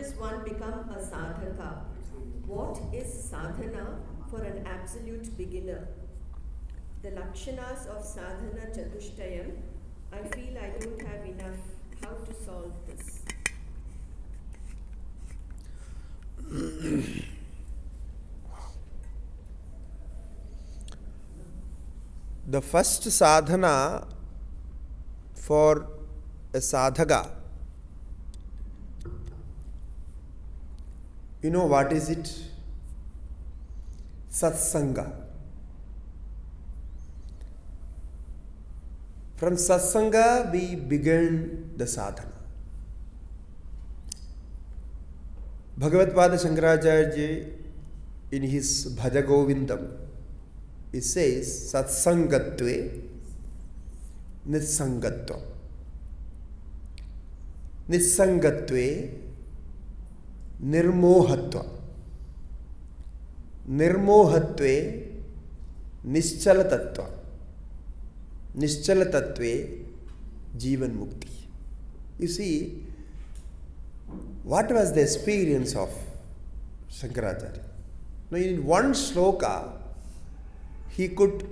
does one become a sadhaka? What is sadhana for an absolute beginner? The lakshanas of sadhana chatushtayam, I feel I don't have enough. How to solve this? The first sadhana for a sadhaka, you know what is it? Satsanga. From Satsanga we begin the sadhana. Bhagavad Shankaracharya in his Bhaja Govindam, he says Satsangatve Nissangatvam. Nissangatve Nirmohatva. Nirmohatve Nischalatatva. Nischalatatve Jivan Mukti. You see, what was the experience of Shankaracharya? Now, in one shloka, he could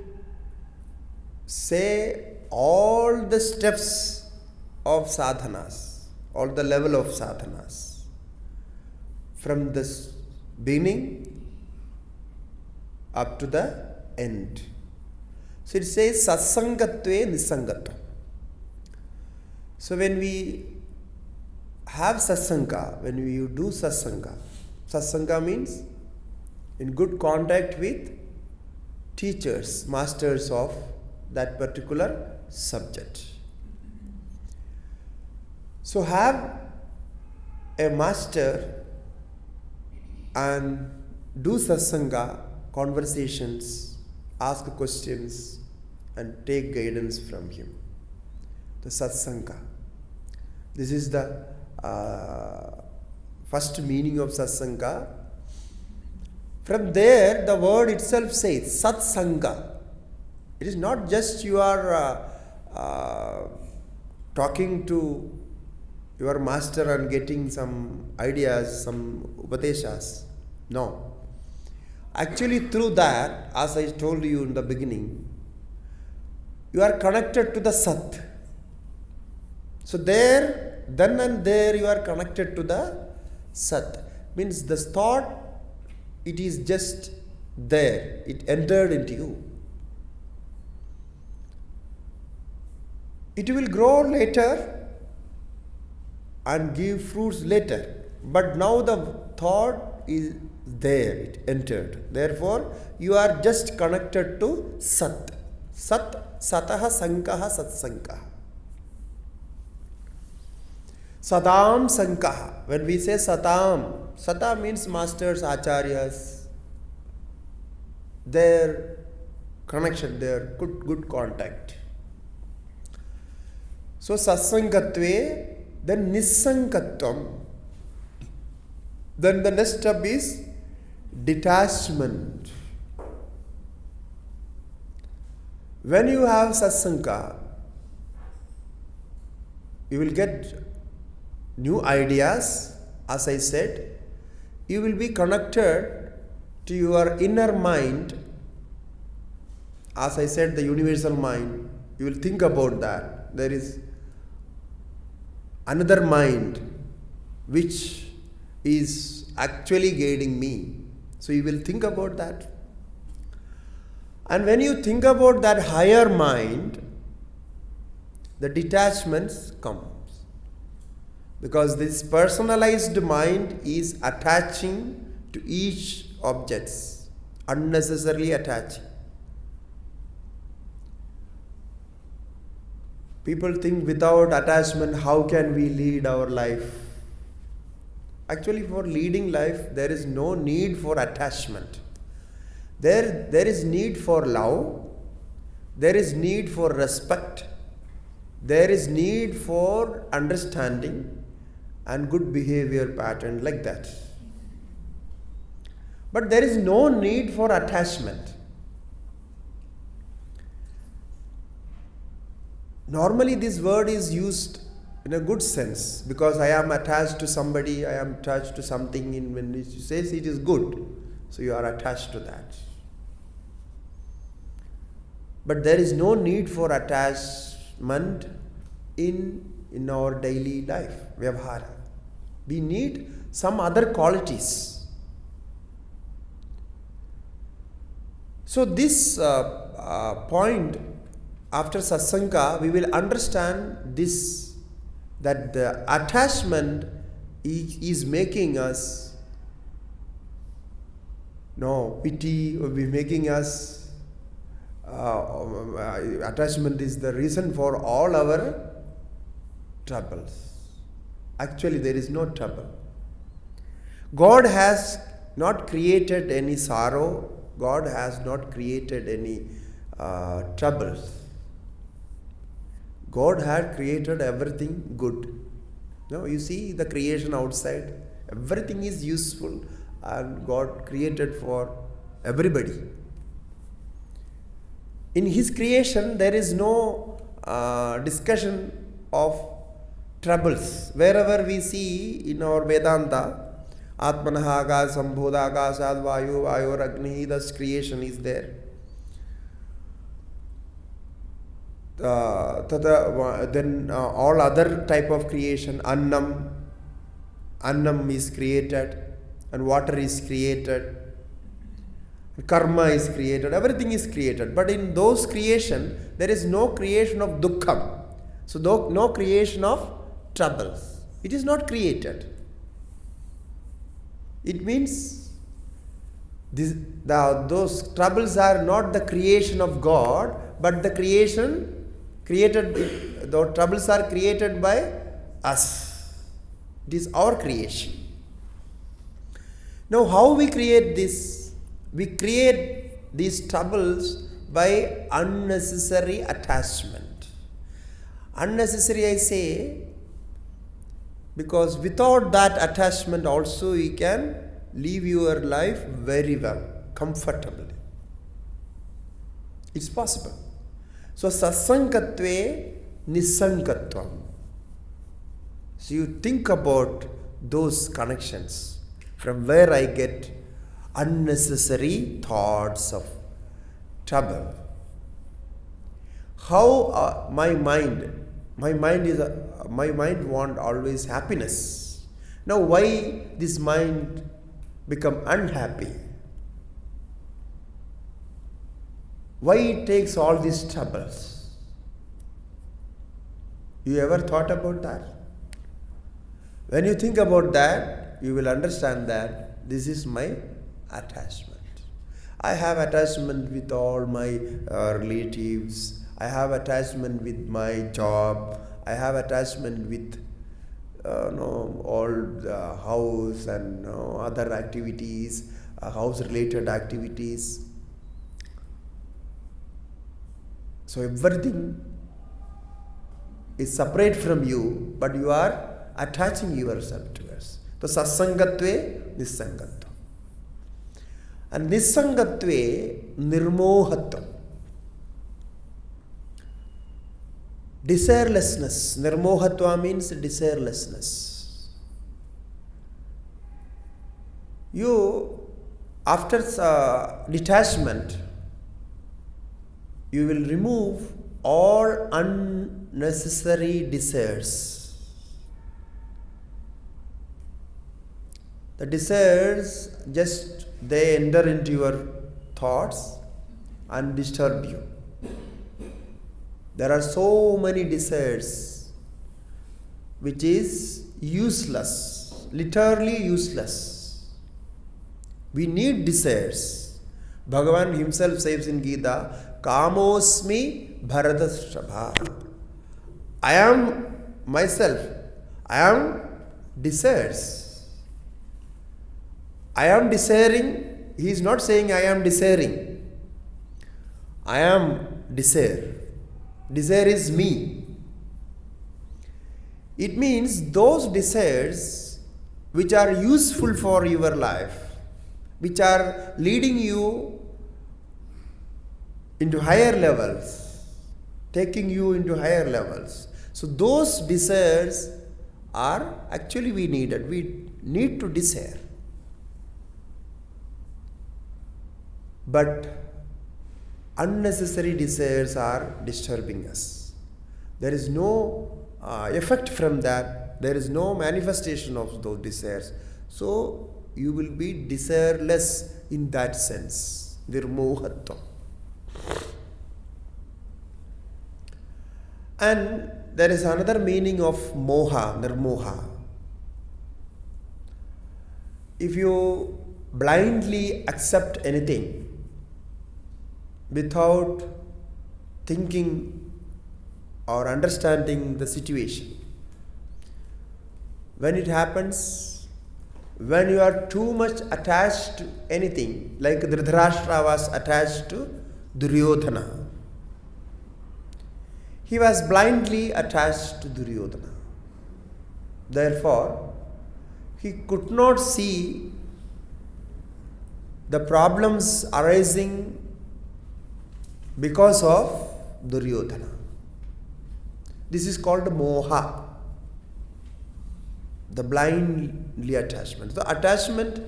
say all the steps of sadhanas, all the level of sadhanas, from the beginning up to the end. So it says Satsangatve Nisangatva. So when we have satsanga, when we do satsanga, satsanga means in good contact with teachers, masters of that particular subject. So have a master and do satsanga, conversations, ask questions and take guidance from him. The satsanga. This is the first meaning of satsanga. From there, the word itself says satsanga. It is not just you are talking to your master and getting some ideas, some upadeshas. No. Actually, through that, as I told you in the beginning, you are connected to the Sat. So there, then and there you are connected to the Sat. Means the thought, it is just there. It entered into you. It will grow later and give fruits later. But now the thought is there. It entered. Therefore, you are just connected to Sat. Sat, Sataha, Sankaha, Satsankaha. Sadam Sankaha. When we say Satam, Sata means masters, acharyas. Their connection, their good contact. So Satsangatve, then Nissankatvam. Then the next step is detachment. When you have satsanga, you will get new ideas. As I said, you will be connected to your inner mind. As I said, the universal mind. You will think about that. There is another mind which is actually guiding me. So you will think about that. And when you think about that higher mind, the detachments come. Because this personalized mind is attaching to each object, unnecessarily attaching. People think without attachment, how can we lead our life? Actually, for leading life, there is no need for attachment. There is need for love, there is need for respect, there is need for understanding and good behavior pattern like that. But there is no need for attachment. Normally this word is used in a good sense, because I am attached to somebody, I am attached to something. When it says it is good, so you are attached to that. But there is no need for attachment in our daily life, vyavhara. We need some other qualities. So this point, after satsanga, we will understand this, that the attachment is making us pity, or be making us attachment is the reason for all our troubles. Actually, there is no trouble. God has not created any sorrow. God has not created any troubles. God had created everything good. You see the creation outside, everything is useful, and God created for everybody. In His creation, there is no discussion of troubles. Wherever we see in our Vedanta, Atmanaha Akasam Bhuda Akasad Vayu Vayor Agni, thus creation is there. Then all other type of creation, Annam is created, and water is created, karma is created, everything is created. But in those creation, there is no creation of dukkham. So no creation of troubles. It is not created. It means those troubles are not the creation of God, but the the troubles are created by us. It is our creation. Now, how we create this? We create these troubles by unnecessary attachment. Unnecessary, I say, because without that attachment also you can live your life very well, comfortably. It's possible. So satsangatve nisankatvam. So you think about those connections, from where I get unnecessary thoughts of trouble. How my mind want always happiness. Now why this mind become unhappy? Why it takes all these troubles? You ever thought about that? When you think about that, you will understand that this is my attachment. I have attachment with all my relatives. I have attachment with my job. I have attachment with all the house and other activities, house-related activities. So everything is separate from you, but you are attaching yourself to us. So satsangatve nisangatva. And nisangatve nirmohatva. Desirelessness. Nirmohatva means desirelessness. You, after detachment, you will remove all unnecessary desires. The desires they enter into your thoughts and disturb you. There are so many desires which is useless, literally useless. We need desires. Bhagavan himself says in Gita, Kamosmi Bharadashrabha. I am myself. I am desires. I am desiring. He is not saying I am desiring. I am desire. Desire is me. It means those desires which are useful for your life, which are leading you into higher levels, taking you into higher levels. So those desires are actually we needed. We need to desire. But unnecessary desires are disturbing us. There is no effect from that. There is no manifestation of those desires. So you will be desireless in that sense. Nirmohatva. And there is another meaning of moha, nirmoha. If you blindly accept anything without thinking or understanding the situation, when it happens, when you are too much attached to anything, like Dhritarashtra was attached to Duryodhana, he was blindly attached to Duryodhana. Therefore, he could not see the problems arising because of Duryodhana. This is called moha, the blindly attachment. The attachment,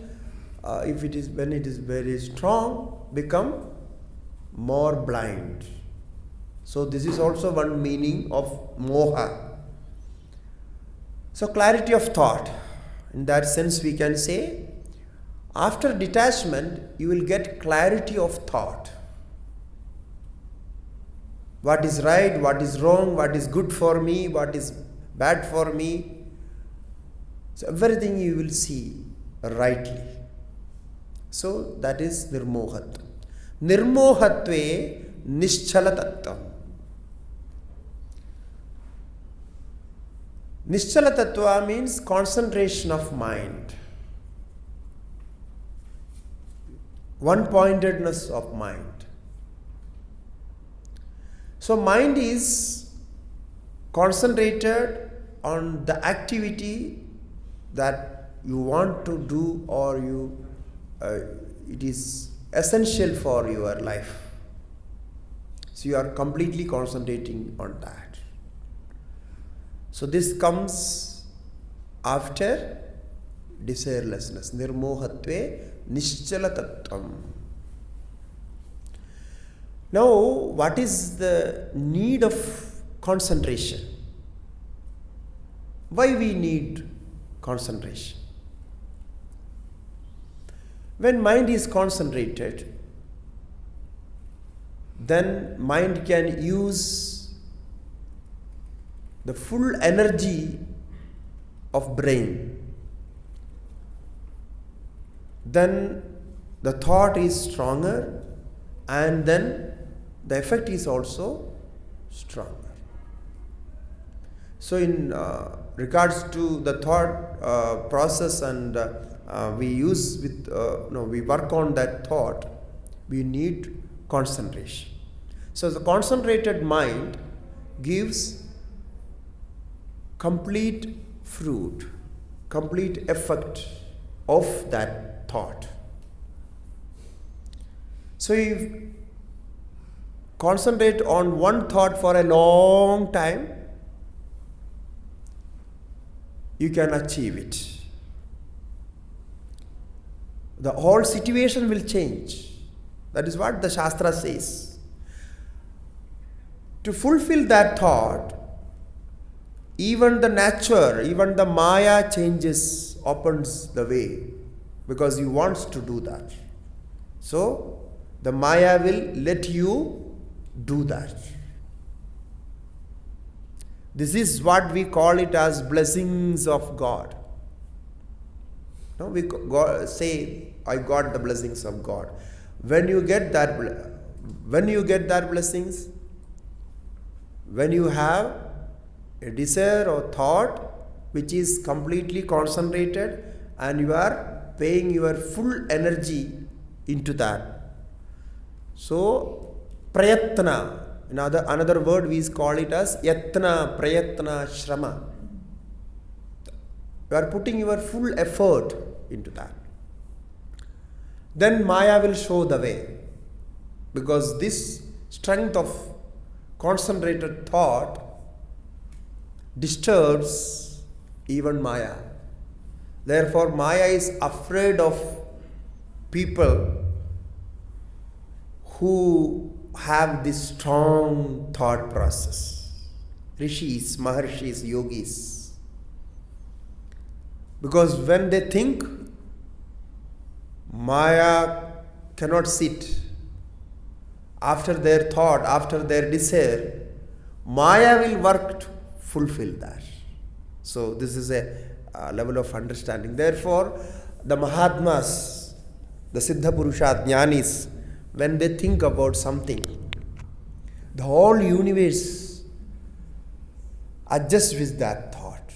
if it is when it is very strong, become more blind. So this is also one meaning of moha. So clarity of thought. In that sense, we can say, after detachment, you will get clarity of thought. What is right, what is wrong, what is good for me, what is bad for me. So everything you will see rightly. So that is nirmohatva. Nirmohatve nischala tattvam. Nischala tattva means concentration of mind. One-pointedness of mind. So mind is concentrated on the activity that you want to do, or it is essential for your life. So you are completely concentrating on that. So this comes after desirelessness. Nirmohatve nischala tattvam. Now, what is the need of concentration? Why we need concentration? When mind is concentrated, then mind can use the full energy of brain. Then the thought is stronger, and then the effect is also stronger. So in regards to the thought process, and we work on that thought, we need concentration. So the concentrated mind gives complete fruit, complete effect of that thought. So if concentrate on one thought for a long time, you can achieve it. The whole situation will change. That is what the Shastra says. To fulfill that thought, even the nature, even the Maya changes, opens the way, because he wants to do that. So the Maya will let you do that. This is what we call it as blessings of God. No, we say, I got the blessings of God. When you get that blessings, when you have a desire or thought which is completely concentrated and you are paying your full energy into that. So, prayatna, another word we call it as yatna, prayatna, shrama. You are putting your full effort into that. Then Maya will show the way, because this strength of concentrated thought disturbs even Maya. Therefore, Maya is afraid of people who have this strong thought process. Rishis, Maharshis, Yogis. Because when they think, Maya cannot sit. After their thought, after their desire, Maya will work to fulfill that. So this is a level of understanding. Therefore, the Mahatmas, the Siddha Purusha Jnanis, when they think about something, the whole universe adjusts with that thought.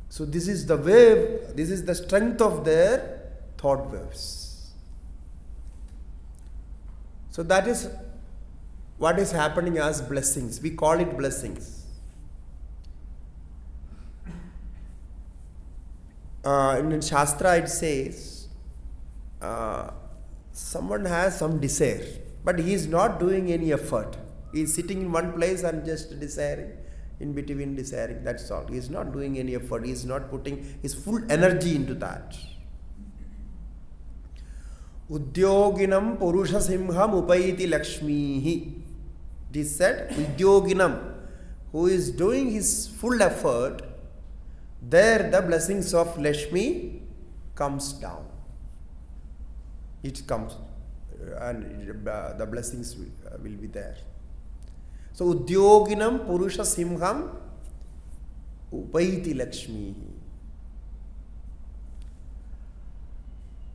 So this is the wave, this is the strength of their thought waves. So that is what is happening as blessings. We call it blessings. In Shastra it says, someone has some desire, but he is not doing any effort. He is sitting in one place and just desiring, in between desiring, that's all. He is not doing any effort. He is not putting his full energy into that. Udyoginam Purusha Simham Upaiti Lakshmihi. It is said, Udyoginam, who is doing his full effort, there the blessings of Lakshmi comes down. It comes and the blessings will be there. So Udyoginam Purusha Simham Upaiti Lakshmi.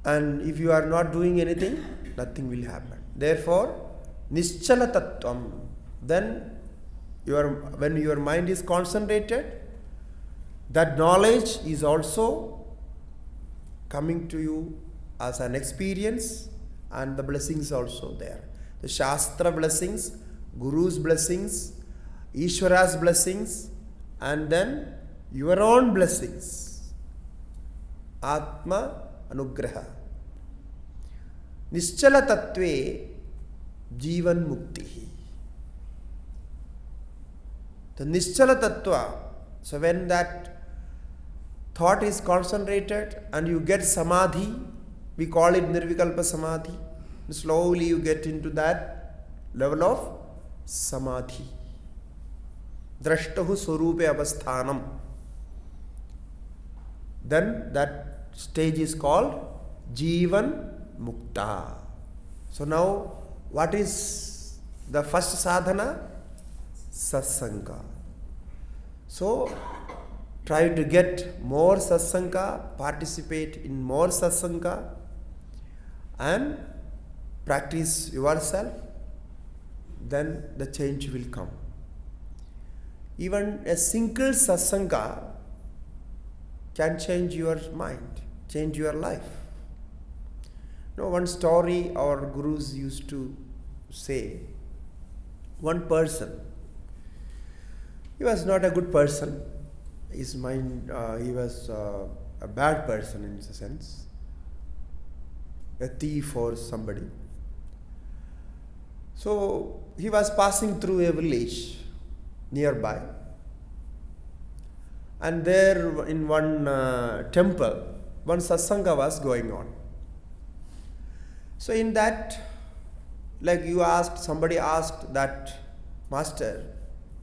And if you are not doing anything, nothing will happen. Therefore, Nischala Tattvam, then when your mind is concentrated, that knowledge is also coming to you as an experience, and the blessings also there. The Shastra blessings, Guru's blessings, Ishvara's blessings, and then your own blessings. Atma Anugraha. Nischala Tattve Jivan Mukti. The Nischala Tattva, so when that thought is concentrated and you get Samadhi, we call it Nirvikalpa Samadhi. Slowly you get into that level of Samadhi. Drashtahu Swarupe Avasthanam. Then that stage is called Jivan Mukta. So now, what is the first sadhana? Satsanga. So, try to get more satsanga, participate in more satsanga, and practice yourself, then the change will come. Even a single satsanga can change your mind, change your life. One story our gurus used to say, one person, he was not a good person. His mind, he was a bad person in a sense, a thief or somebody. So he was passing through a village nearby, and there in one temple, one satsanga was going on. So in that, like somebody asked that master,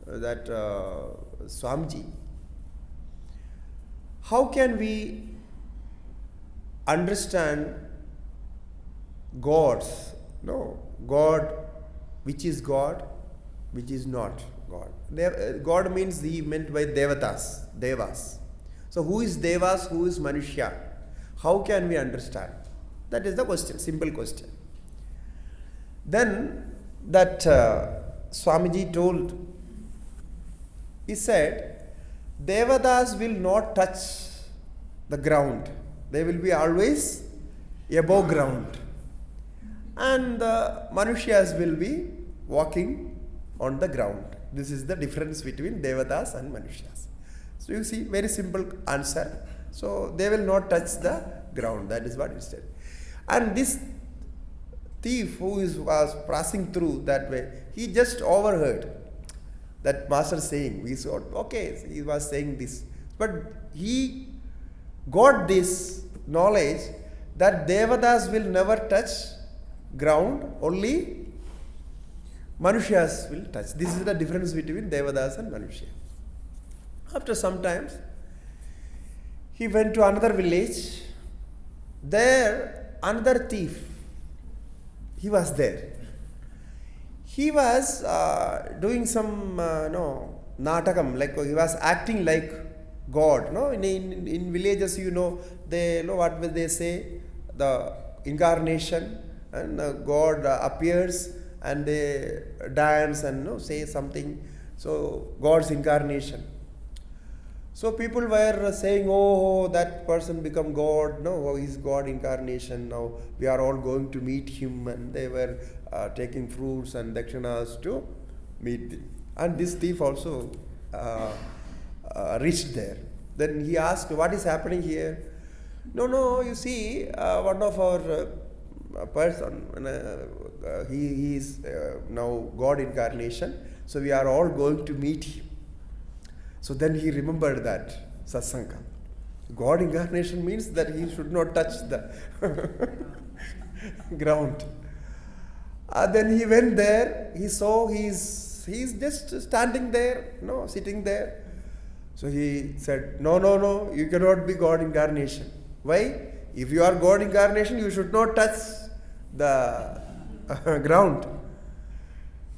that Swamiji, how can we understand God, which is God, which is not God? God means he meant by Devas. So who is Devas, who is Manushya? How can we understand? That is the question, simple question. Then that Swamiji told, he said, Devatas will not touch the ground. They will be always above ground. And the Manushyas will be walking on the ground. This is the difference between Devatas and Manushyas. So you see, very simple answer. So they will not touch the ground. That is what it said. And this thief who was passing through that way, he just overheard. that master saying. We thought, okay, he was saying this. But he got this knowledge that Devatas will never touch ground, only Manushas will touch. This is the difference between Devatas and Manushya. After some time, he went to another village. There, another thief, he was there. He was doing some natakam, like he was acting like God. No, in villages, they what will they say? The incarnation, and God appears and they dance and say something. So God's incarnation. So people were saying, oh, that person become God. No, he's God incarnation. Now we are all going to meet him, and they were taking fruits and dakshinas to meet him. And this thief also reached there. Then he asked, what is happening here? No, you see, one of our person, he is now God incarnation. So we are all going to meet him. So then he remembered that Satsang. God incarnation means that he should not touch the ground. Then he went there. He saw he's just standing there, sitting there. So he said, no, you cannot be God incarnation. Why? If you are God incarnation, you should not touch the ground.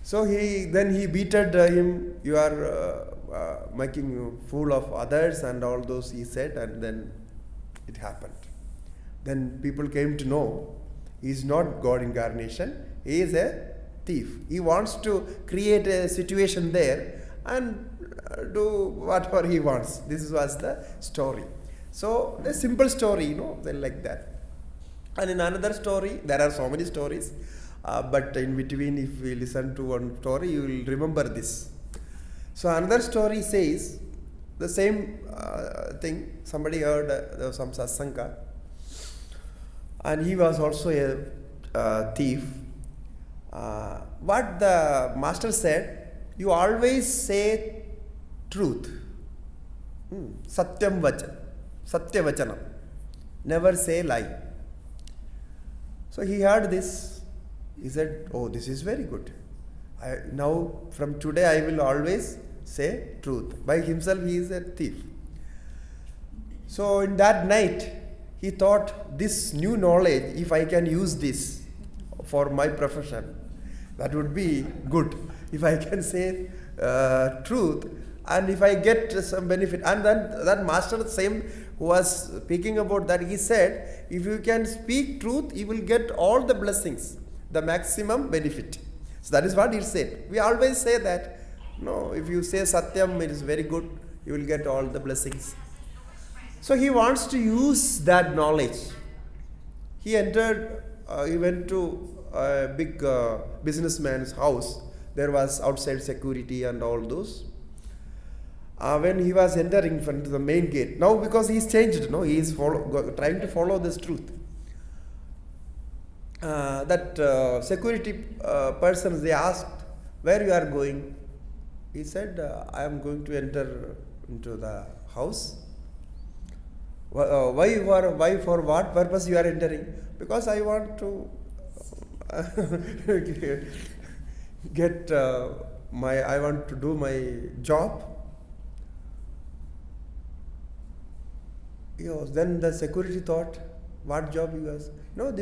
So he beated him. You are making a fool of others and all those, he said, and then it happened. Then people came to know he is not God incarnation, he is a thief. He wants to create a situation there and do whatever he wants. This was the story. So a simple story, then like that. And in another story, there are so many stories, but in between, if we listen to one story, you will remember this. So another story says the same thing. Somebody heard some satsanga, and he was also a thief. What the master said, you always say truth. Satyam vachan, satya vachanam. Never say lie. So he heard this. He said, oh, this is very good. Now from today I will always say truth. By himself he is a thief. So in that night he thought, this new knowledge, if I can use this for my profession, that would be good. If I can say truth and if I get some benefit. And then that master, the same who was speaking about that, he said, if you can speak truth, you will get all the blessings, the maximum benefit. So that is what he said. We always say that, if you say Satyam, it is very good, you will get all the blessings. So he wants to use that knowledge. He went to a big businessman's house. There was outside security and all those. When he was entering front to the main gate, now because he is changed, he is trying to follow this truth. That security persons, they asked, where you are going? He said, I am going to enter into the house. Why for what purpose you are entering? Because I want to I want to do my job. Then the security thought, what job you ask? No,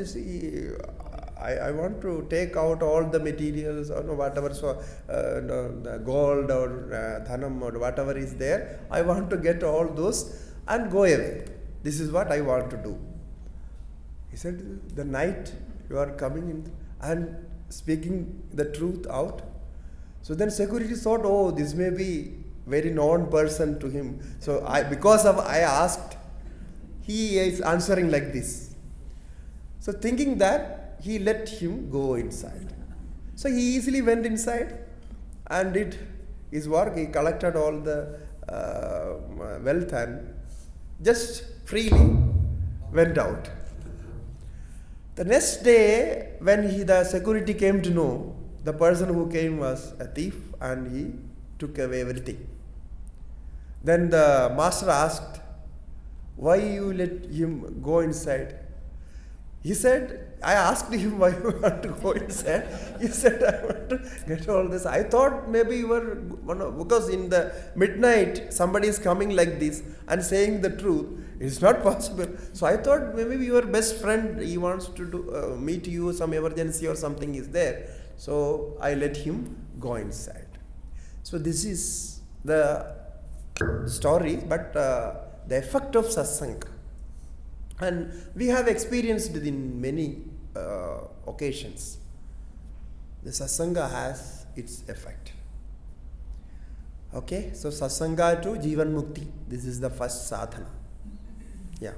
I want to take out all the materials or whatever, the gold or dhanam or whatever is there. I want to get all those and go away. This is what I want to do. He said, the night you are coming in and speaking the truth out. So then security thought, oh, this may be very known person to him. So I asked, he is answering like this. So thinking that, he let him go inside. So he easily went inside and did his work. He collected all the wealth and just freely went out. The next day, when the security came to know, the person who came was a thief and he took away everything. Then the master asked, why you let him go inside? He said, I asked him why you want to go inside. He said, I want to get all this. I thought maybe you were, because in the midnight somebody is coming like this and saying the truth. It's not possible. So I thought maybe your best friend, he wants to meet you, some emergency or something is there. So I let him go inside. So this is the story, but the effect of satsang. And we have experienced it in many occasions. The satsanga has its effect. Okay, so satsanga to Jivan Mukti. This is the first sadhana. Yeah.